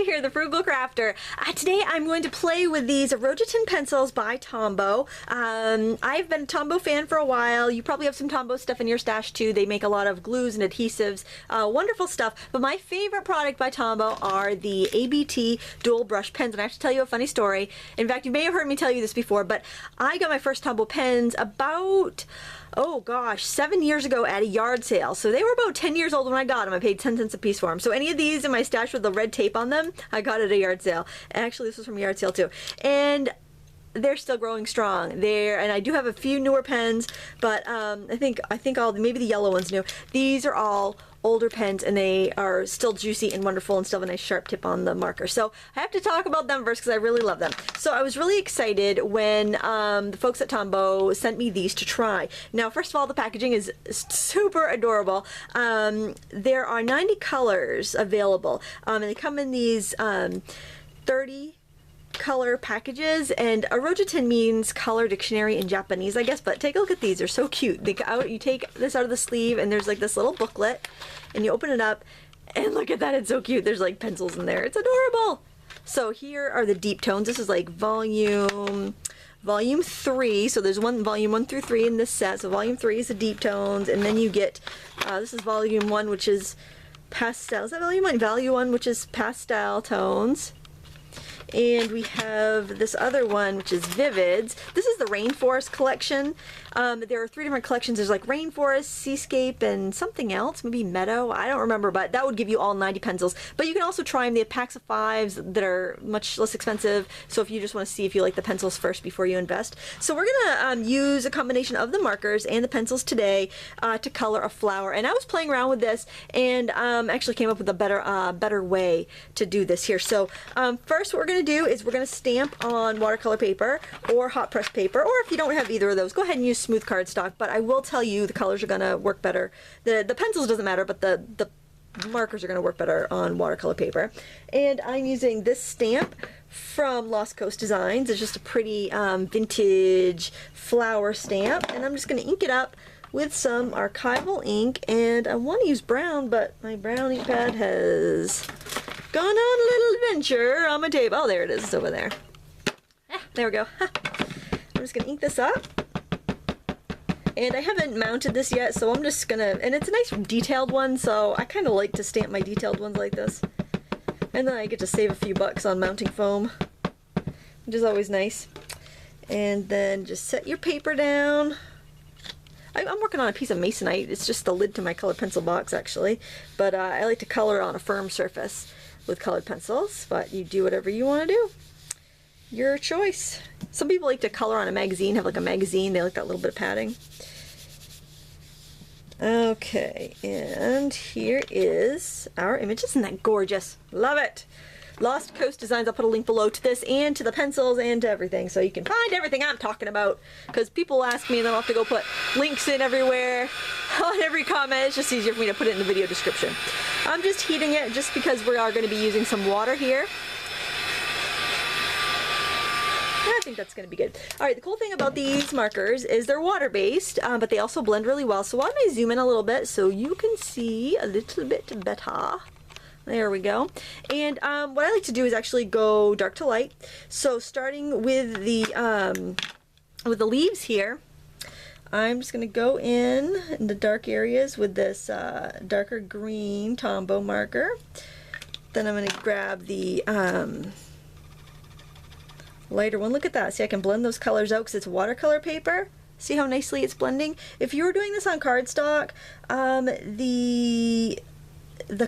here, the Frugal Crafter. Today I'm going to play with these Irojiten pencils by Tombow. I've been a Tombow fan for a while. You probably have some Tombow stuff in your stash too. They make a lot of glues and adhesives. Wonderful stuff. But my favorite product by Tombow are the ABT dual brush pens. And I have to tell you a funny story. In fact, you may have heard me tell you this before, but I got my first Tombow pens about, oh gosh, 7 years ago at a yard sale. So they were about 10 years old when I got them. I paid 10 cents a piece for them. So any of these in my stash with the red tape on them, I got at a yard sale. Actually, this was from a yard sale too. And they're still growing strong. And I do have a few newer pens, but I think all, maybe the yellow one's new. These are all older pens and they are still juicy and wonderful and still have a nice sharp tip on the marker. So I have to talk about them first because I really love them. So I was really excited when the folks at Tombow sent me these to try. Now, first of all, the packaging is super adorable. There are 90 colors available and they come in these 30 color packages, and Irojiten means color dictionary in Japanese, I guess, but take a look at these. They're so cute. You take this out of the sleeve and there's like this little booklet and you open it up and look at that, it's so cute. There's like pencils in there. It's adorable. So here are the deep tones. This is like volume 3, so there's volume 1 through 3 in this set. So volume 3 is the deep tones, and then you get this is volume 1, which is pastel. Is that volume 1? Volume 1, which is pastel tones. And we have this other one, which is Vivids. This is the Rainforest collection. There are 3 different collections. There's like Rainforest, Seascape, and something else, maybe Meadow. I don't remember, but that would give you all 90 pencils. But you can also try them. They have packs of 5s that are much less expensive. So if you just want to see if you like the pencils first before you invest. So we're gonna use a combination of the markers and the pencils today to color a flower. And I was playing around with this and actually came up with a better way to do this here. So first, what we're gonna do is we're going to stamp on watercolor paper or hot press paper, or if you don't have either of those, go ahead and use smooth cardstock. But I will tell you the colors are going to work better. The pencils doesn't matter, but the markers are going to work better on watercolor paper. And I'm using this stamp from Lost Coast Designs. It's just a pretty vintage flower stamp, and I'm just going to ink it up with some archival ink. And I want to use brown, but my brown ink pad has gone on a little adventure on my table. Oh, there it is. It's over there. There we go. I'm just going to ink this up. And I haven't mounted this yet, so I'm just going to... And it's a nice detailed one, so I kind of like to stamp my detailed ones like this. And then I get to save a few bucks on mounting foam, which is always nice. And then just set your paper down. I'm working on a piece of masonite. It's just the lid to my colored pencil box, actually. But I like to color on a firm surface with colored pencils, but you do whatever you want to do. Your choice. Some people like to color on a magazine, have like a magazine. They like that little bit of padding. Okay, and here is our image. Isn't that gorgeous? Love it. Lost Coast Designs. I'll put a link below to this and to the pencils and to everything, so you can find everything I'm talking about, because people ask me and then I'll have to go put links in everywhere on every comment. It's just easier for me to put it in the video description. I'm just heating it just because we are going to be using some water here. I think that's going to be good. Alright, the cool thing about these markers is they're water-based, but they also blend really well. So why don't I zoom in a little bit so you can see a little bit better. There we go. And what I like to do is actually go dark to light. So starting with the leaves here, I'm just going to go in the dark areas with this darker green Tombow marker. Then I'm going to grab the lighter one. Look at that. See, I can blend those colors out because it's watercolor paper. See how nicely it's blending? If you were doing this on cardstock, the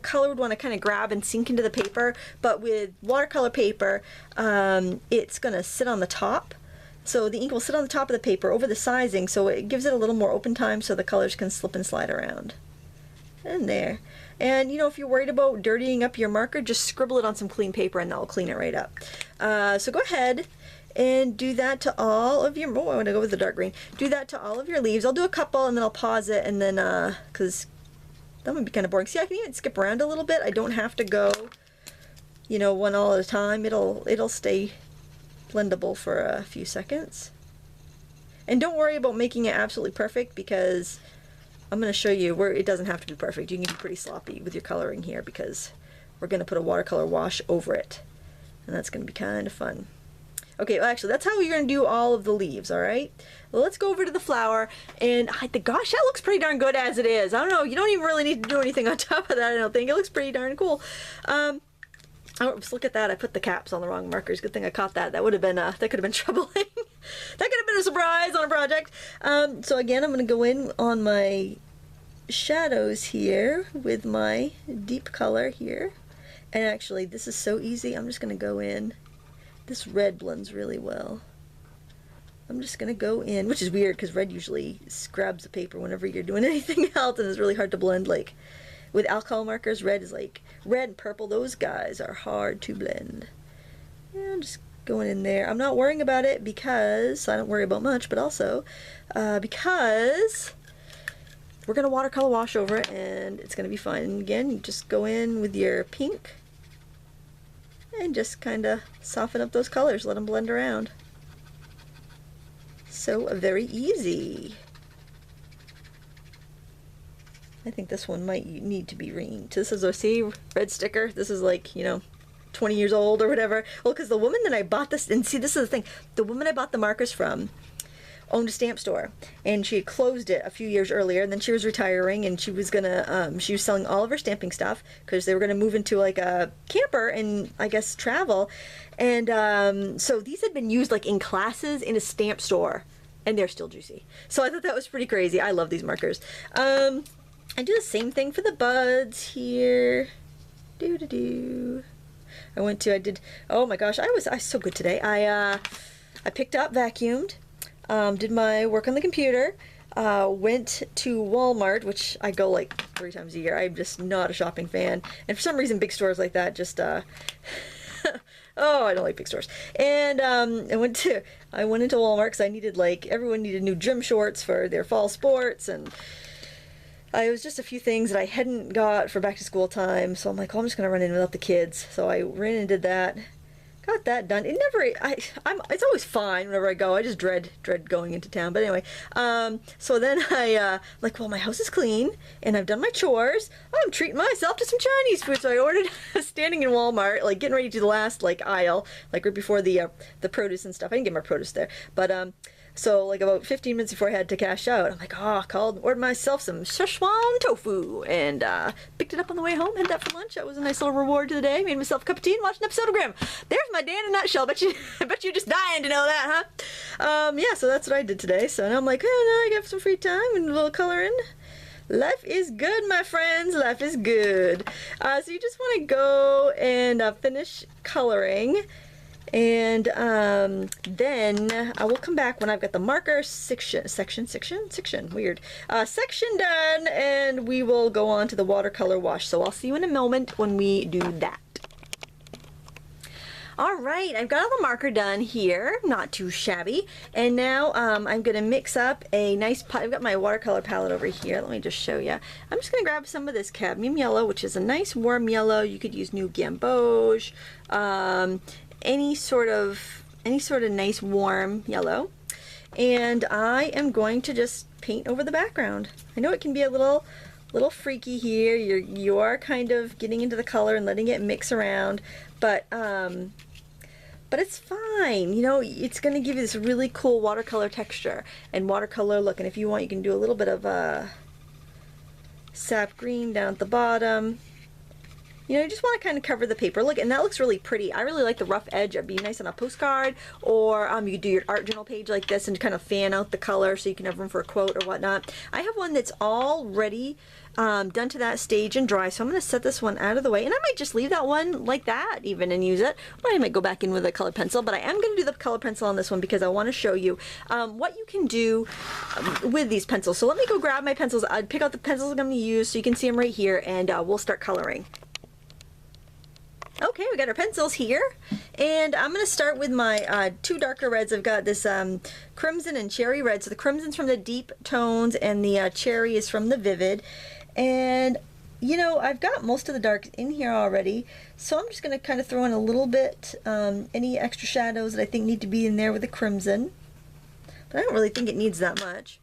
color would want to kind of grab and sink into the paper, but with watercolor paper, it's going to sit on the top. So the ink will sit on the top of the paper over the sizing, so it gives it a little more open time so the colors can slip and slide around. And there. And you know, if you're worried about dirtying up your marker, just scribble it on some clean paper and that'll clean it right up. So go ahead and do that to all of your... Oh, I want to go with the dark green. Do that to all of your leaves. I'll do a couple and then I'll pause it, and then, because that would be kind of boring. See, I can even skip around a little bit. I don't have to go, you know, one all at a time. It'll stay blendable for a few seconds. And don't worry about making it absolutely perfect, because I'm going to show you where it doesn't have to be perfect. You can be pretty sloppy with your coloring here, because we're going to put a watercolor wash over it. And that's going to be kind of fun. Okay, well, actually, that's how you're going to do all of the leaves, all right? Well, let's go over to the flower, and gosh, that looks pretty darn good as it is. I don't know, you don't even really need to do anything on top of that, I don't think. It looks pretty darn cool. Oh, look at that, I put the caps on the wrong markers. Good thing I caught that. That would have been, that could have been troubling. That could have been a surprise on a project. So again, I'm going to go in on my shadows here with my deep color here. And actually, this is so easy. I'm just going to go in. This red blends really well. I'm just going to go in, which is weird because red usually grabs the paper whenever you're doing anything else, and it's really hard to blend. Like with alcohol markers, red is like, red and purple, those guys are hard to blend. Yeah, I'm just going in there. I'm not worrying about it because, I don't worry about much, but also because we're going to watercolor wash over it and it's going to be fun. And again, you just go in with your pink and just kind of soften up those colors, let them blend around. So very easy. I think this one might need to be reinked. This is a, see, red sticker. This is like, you know, 20 years old or whatever. Well, because the woman that I bought this, and see, this is the thing, the woman I bought the markers from owned a stamp store, and she had closed it a few years earlier, and then she was retiring, and she was gonna she was selling all of her stamping stuff because they were gonna move into like a camper and I guess travel, and so these had been used like in classes in a stamp store, and they're still juicy. So I thought that was pretty crazy. I love these markers. I do the same thing for the buds here. I did, oh my gosh, I was so good today. I picked up, vacuumed, did my work on the computer, went to Walmart, which I go like 3 times a year. I'm just not a shopping fan, and for some reason big stores like that just oh, I don't like big stores. And I went into Walmart because I needed, like, everyone needed new gym shorts for their fall sports, and it was just a few things that I hadn't got for back to school time, so I'm like, oh, I'm just gonna run in without the kids. So I ran and did that. Got that done. It never, it's always fine whenever I go. I just dread going into town. But anyway, so then like, well, my house is clean and I've done my chores. Oh, I'm treating myself to some Chinese food. So I ordered, standing in Walmart, like getting ready to do the last like aisle, like right before the produce and stuff. I didn't get my produce there, but so like about 15 minutes before I had to cash out, I'm like, oh, I called and ordered myself some Szechuan tofu and picked it up on the way home, had that for lunch. That was a nice little reward to the day. Made myself a cup of tea and watched an episode of Grimm. There's my day in a nutshell. I bet you're just dying to know that, huh? Yeah, so that's what I did today. So now I'm like, oh, now I got some free time and a little coloring. Life is good, my friends. Life is good. So you just want to go and finish coloring. And then I will come back when I've got the marker section done, and we will go on to the watercolor wash. So I'll see you in a moment when we do that. Alright, I've got all the marker done here, not too shabby, and now I'm going to mix up a nice, I've got my watercolor palette over here. Let me just show you. I'm just going to grab some of this cadmium yellow, which is a nice warm yellow. You could use New Gamboge, any sort of nice warm yellow, and I am going to just paint over the background. I know it can be a little freaky here. You are kind of getting into the color and letting it mix around, but it's fine. You know, it's going to give you this really cool watercolor texture and watercolor look. And if you want, you can do a little bit of sap green down at the bottom. You know, you just want to kind of cover the paper. Look, and that looks really pretty. I really like the rough edge. It'd be nice on a postcard, or you could do your art journal page like this and kind of fan out the color so you can have room for a quote or whatnot. I have one that's already done to that stage and dry, so I'm going to set this one out of the way, and I might just leave that one like that even and use it, or I might go back in with a colored pencil, but I am going to do the colored pencil on this one because I want to show you what you can do with these pencils. So let me go grab my pencils. I'd pick out the pencils I'm going to use so you can see them right here, and we'll start coloring. Okay, we got our pencils here, and I'm going to start with my 2 darker reds. I've got this crimson and cherry red. So the crimson's from the deep tones, and the cherry is from the vivid. And, you know, I've got most of the darks in here already, so I'm just going to kind of throw in a little bit, any extra shadows that I think need to be in there with the crimson. But I don't really think it needs that much.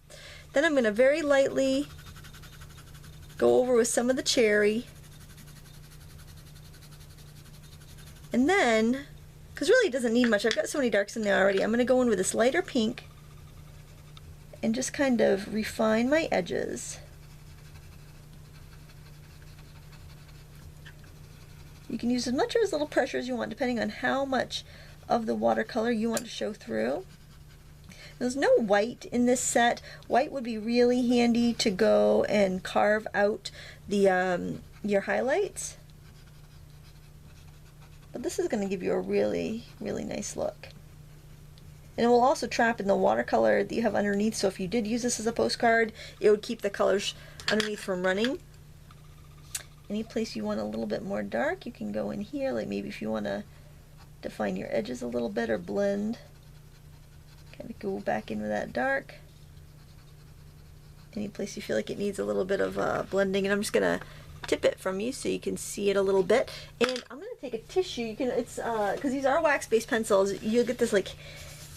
Then I'm going to very lightly go over with some of the cherry. And then, because really it doesn't need much, I've got so many darks in there already, I'm going to go in with this lighter pink and just kind of refine my edges. You can use as much or as little pressure as you want, depending on how much of the watercolor you want to show through. There's no white in this set. White would be really handy to go and carve out the your highlights. But this is going to give you a really, really nice look. And it will also trap in the watercolor that you have underneath, so if you did use this as a postcard, it would keep the colors underneath from running. Any place you want a little bit more dark, you can go in here, like maybe if you want to define your edges a little bit or blend. Kind of go back in with that dark. Any place you feel like it needs a little bit of blending, and I'm just going to tip it from you so you can see it a little bit. And I'm going to take a tissue. You can, it's because these are wax-based pencils, you'll get this like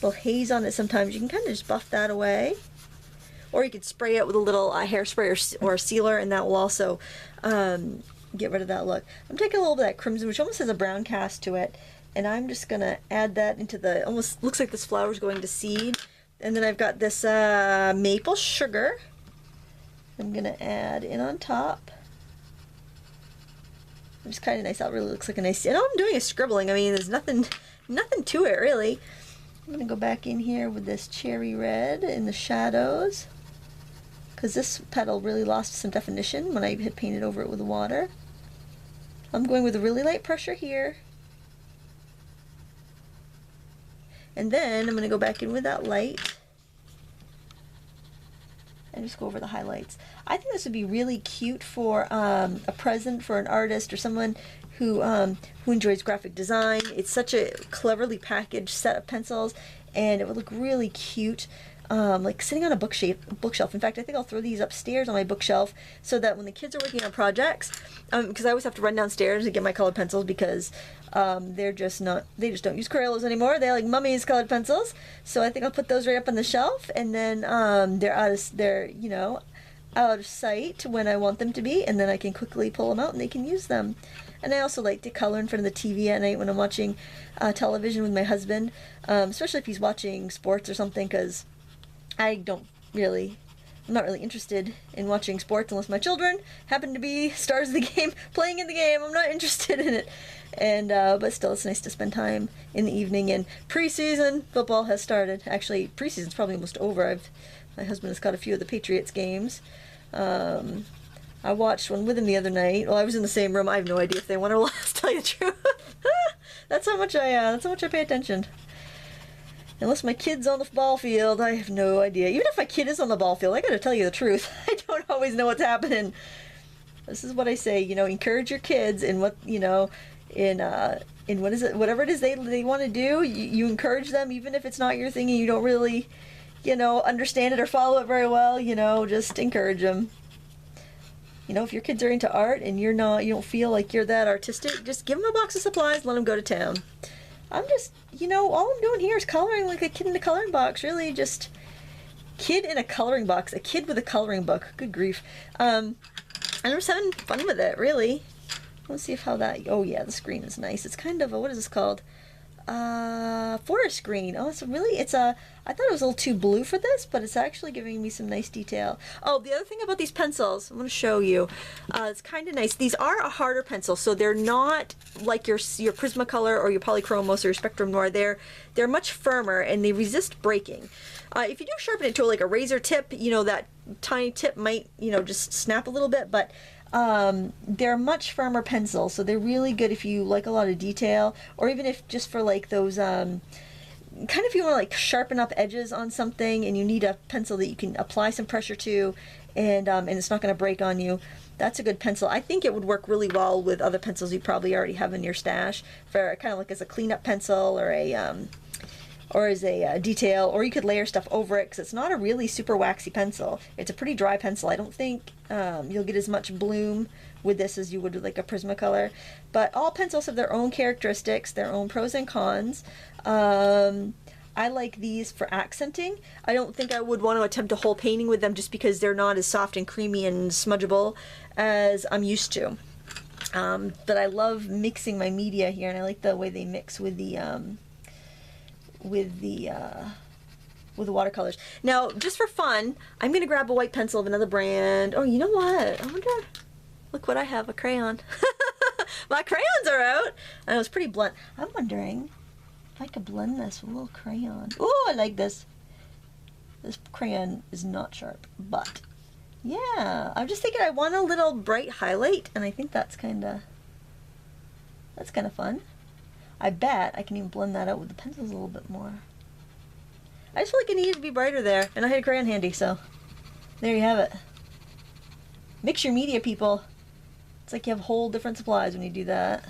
little haze on it sometimes. You can kind of just buff that away. Or you could spray it with a little hairspray or a sealer, and that will also get rid of that look. I'm taking a little bit of that crimson, which almost has a brown cast to it, and I'm just going to add that into the, almost looks like this flower is going to seed. And then I've got this maple sugar I'm going to add in on top. It's kind of nice. That really looks like a nice, and all I'm doing is scribbling. I mean, there's nothing to it, really. I'm going to go back in here with this cherry red in the shadows, because this petal really lost some definition when I had painted over it with the water. I'm going with a really light pressure here. And then I'm going to go back in with that light and just go over the highlights. I think this would be really cute for a present for an artist or someone who enjoys graphic design. It's such a cleverly packaged set of pencils, and it would look really cute, like sitting on a bookshelf. In fact, I think I'll throw these upstairs on my bookshelf so that when the kids are working on projects, because I always have to run downstairs to get my colored pencils because they just don't use Crayolas anymore. They like Mummy's colored pencils. So I think I'll put those right up on the shelf, and then they're out of sight when I want them to be, and then I can quickly pull them out and they can use them. And I also like to color in front of the TV at night when I'm watching television with my husband, especially if he's watching sports or something, because I'm not really interested in watching sports unless my children happen to be stars of the game, playing in the game. I'm not interested in it. And but still, it's nice to spend time in the evening. And preseason football has started. Actually, preseason's probably almost over. My husband has caught a few of the Patriots games. I watched one with him the other night. Well, I was in the same room. I have no idea if they won or lost, to tell you the truth. That's how much I pay attention. Unless my kid's on the ball field, I have no idea. Even if my kid is on the ball field, I gotta tell you the truth. I don't always know what's happening. This is what I say, encourage your kids in what, in what is it, whatever it is they want to do, you encourage them, even if it's not your thing and you don't really, understand it or follow it very well, just encourage them. If your kids are into art and you don't feel like you're that artistic, just give them a box of supplies, let them go to town. I'm just, all I'm doing here is coloring like a kid in a coloring box, really, just kid in a coloring box, a kid with a coloring book, good grief. And I'm just having fun with it, really. Let's see how that, oh yeah, the screen is nice. It's kind of a, what is this called? Forest green. Oh, I thought it was a little too blue for this, but it's actually giving me some nice detail. Oh, the other thing about these pencils, I'm going to show you. It's kind of nice. These are a harder pencil, so they're not like your Prismacolor or your Polychromos or your Spectrum Noir. They're much firmer and they resist breaking. If you do sharpen it to like a razor tip, that tiny tip might, just snap a little bit, but they're much firmer pencils, so they're really good if you like a lot of detail, or even if just for like those kind of if you want to like sharpen up edges on something and you need a pencil that you can apply some pressure to and it's not going to break on you. That's a good pencil. I think it would work really well with other pencils you probably already have in your stash for kind of like as a cleanup pencil or as a detail, or you could layer stuff over it because it's not a really super waxy pencil. It's a pretty dry pencil. I don't think you'll get as much bloom with this as you would with like a Prismacolor, but all pencils have their own characteristics, their own pros and cons. I like these for accenting. I don't think I would want to attempt a whole painting with them just because they're not as soft and creamy and smudgeable as I'm used to. But I love mixing my media here, and I like the way they mix with the watercolors. Now, just for fun, I'm gonna grab a white pencil of another brand. Oh, you know what? I wonder. Look what I have, a crayon. My crayons are out. I know it's pretty blunt. I'm wondering if I could blend this with a little crayon. Oh, I like this. This crayon is not sharp, but yeah, I'm just thinking I want a little bright highlight, and I think that's kind of fun. I bet I can even blend that out with the pencils a little bit more. I just feel like it needed to be brighter there, and I had a crayon handy, so there you have it. Mix your media, people. It's like you have whole different supplies when you do that.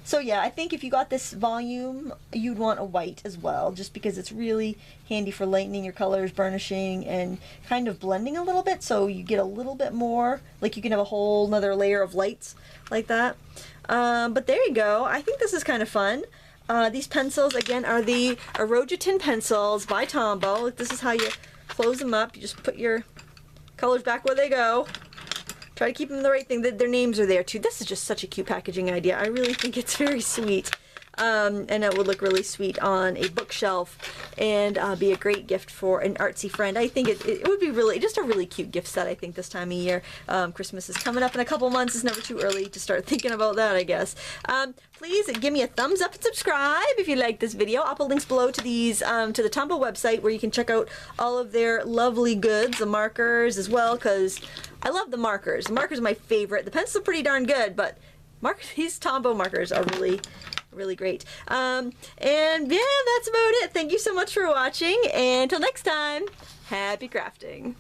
So yeah, I think if you got this volume, you'd want a white as well, just because it's really handy for lightening your colors, burnishing, and kind of blending a little bit, so you get a little bit more, like you can have a whole another layer of lights like that. But there you go. I think this is kind of fun. These pencils, again, are the Irojiten pencils by Tombow. This is how you close them up. You just put your colors back where they go. Try to keep them the right thing. Their names are there too. This is just such a cute packaging idea. I really think it's very sweet. And it would look really sweet on a bookshelf and be a great gift for an artsy friend. I think it would be really, just a really cute gift set, I think, this time of year. Christmas is coming up in a couple months. It's never too early to start thinking about that, I guess. Please give me a thumbs up and subscribe if you like this video. I'll put links below to these, to the Tombow website where you can check out all of their lovely goods, the markers as well, because I love the markers. The markers are my favorite. The pencils are pretty darn good, but these Tombow markers are really great. And yeah, that's about it. Thank you so much for watching, and until next time, happy crafting.